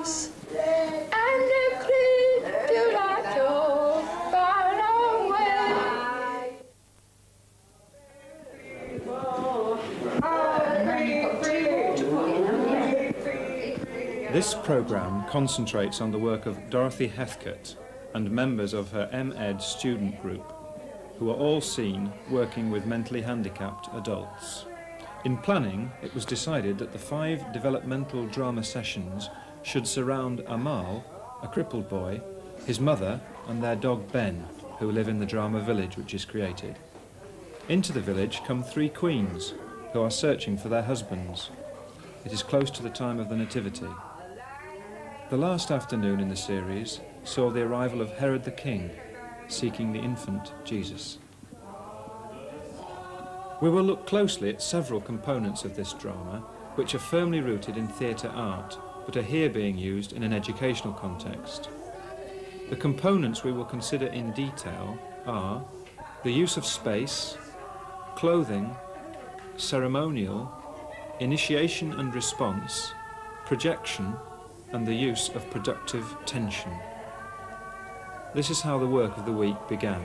house, and the creek do like your far away. This programme concentrates on the work of Dorothy Heathcote and members of her M.Ed student group, who are all seen working with mentally handicapped adults. In planning, it was decided that the 5 developmental drama sessions should surround Amal, a crippled boy, his mother and their dog Ben, who live in the drama village which is created. Into the village come 3 queens, who are searching for their husbands. It is close to the time of the Nativity. The last afternoon in the series saw the arrival of Herod the King, seeking the infant Jesus. We will look closely at several components of this drama, which are firmly rooted in theatre art, but are here being used in an educational context. The components we will consider in detail are the use of space, clothing, ceremonial, initiation and response, projection, and the use of productive tension. This is how the work of the week began.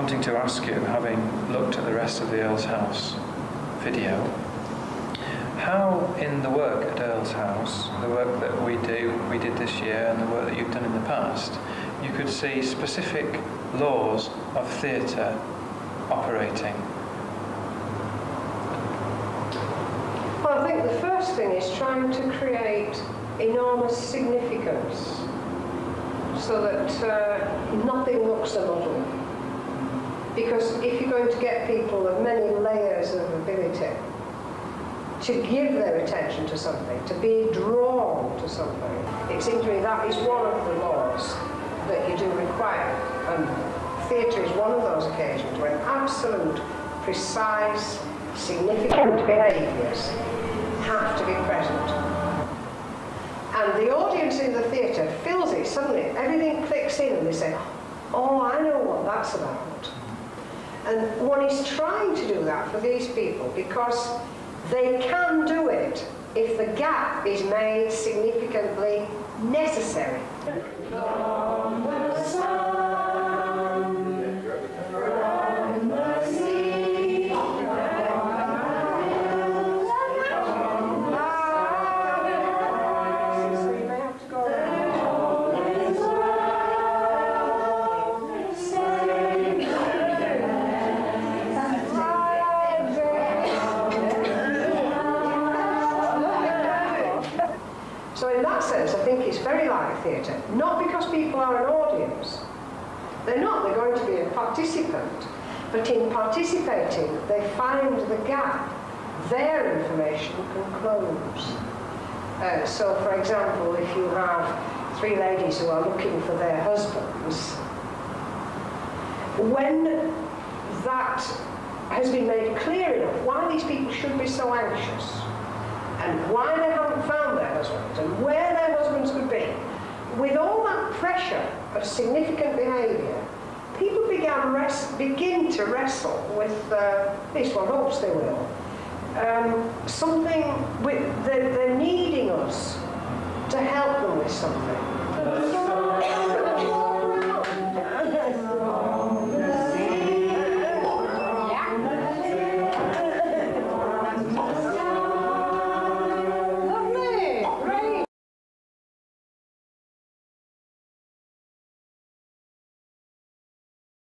wanting to ask you, having looked at the rest of the Earl's House video, how in the work at Earl's House, the work that we did this year and the work that you've done in the past, you could see specific laws of theatre operating? Well, I think the first thing is trying to create enormous significance. so that nothing looks a muddle. Because if you're going to get people of many layers of ability to give their attention to something, to be drawn to something, it seems to me that is one of the laws that you do require. And theatre is one of those occasions when absolute, precise, significant behaviours have to be present. And the audience in the theatre feels it suddenly. Everything clicks in and they say, oh, I know what that's about. And one is trying to do that for these people because they can do it if the gap is made significantly necessary. So in that sense, I think it's very like theatre. Not because people are an audience. They're not, they're going to be a participant. But in participating, they find the gap. Their information can close. So for example, if you have 3 ladies who are looking for their husbands, when that has been made clear enough why these people should be so anxious, and why they haven't found their husbands, and where their husbands could be, with all that pressure of significant behaviour, people begin to wrestle with, at least one hopes they will, something with, they're needing us to help them with something.